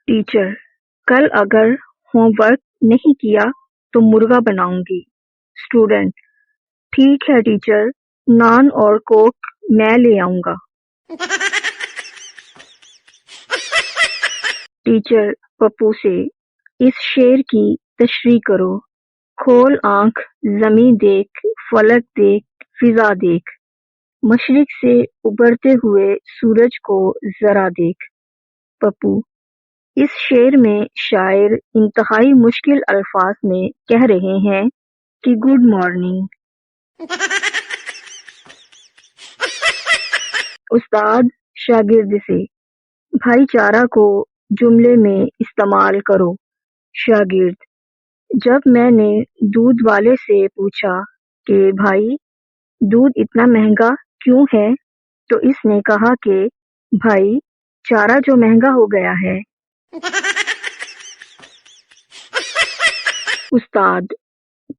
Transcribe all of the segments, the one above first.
Teacher, कल अगर homework नहीं किया तो मुर्गा बनाऊंगी। स्टूडेंट, ठीक है टीचर, नान और कोक मैं ले आऊंगा। टीचर पप्पू से, इस शेर की तशरीह करो। खोल आंख, जमी देख, फलक देख, फिजा देख, मशरिक से उभरते हुए सूरज को जरा देख। पप्पू, इस शेर में शायर इंतहाई मुश्किल अल्फाज में कह रहे हैं कि गुड मॉर्निंग। उस्ताद शागिर्द से, भाईचारा को जुमले में इस्तेमाल करो। शागिर्द, जब मैंने दूध वाले से पूछा कि भाई दूध इतना महंगा क्यों है, तो इसने कहा कि भाई चारा जो महंगा हो गया है। उस्ताद,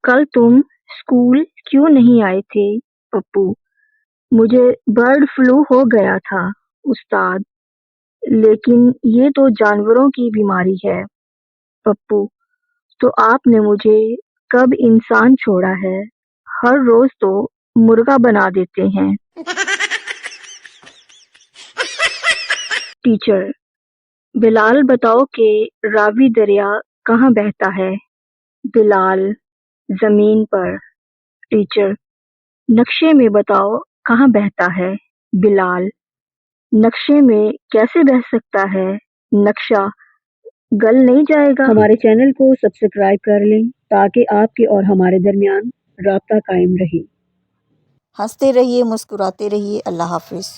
कल तुम स्कूल क्यों नहीं आए थे? पप्पू, मुझे बर्ड फ्लू हो गया था। उस्ताद, लेकिन ये तो जानवरों की बीमारी है। पप्पू, तो आपने मुझे कब इंसान छोड़ा है? हर रोज तो मुर्गा बना देते हैं। टीचर, बिलाल बताओ कि रावी दरिया कहाँ बहता है? बिलाल, जमीन पर। टीचर, नक्शे में बताओ कहाँ बहता है? बिलाल, नक्शे में कैसे बह सकता है? नक्शा गल नहीं जाएगा। हमारे चैनल को सब्सक्राइब कर लें ताकि आपके और हमारे दरमियान राब्ता कायम रहे। हंसते रहिए, मुस्कुराते रहिए। अल्लाह हाफिज़।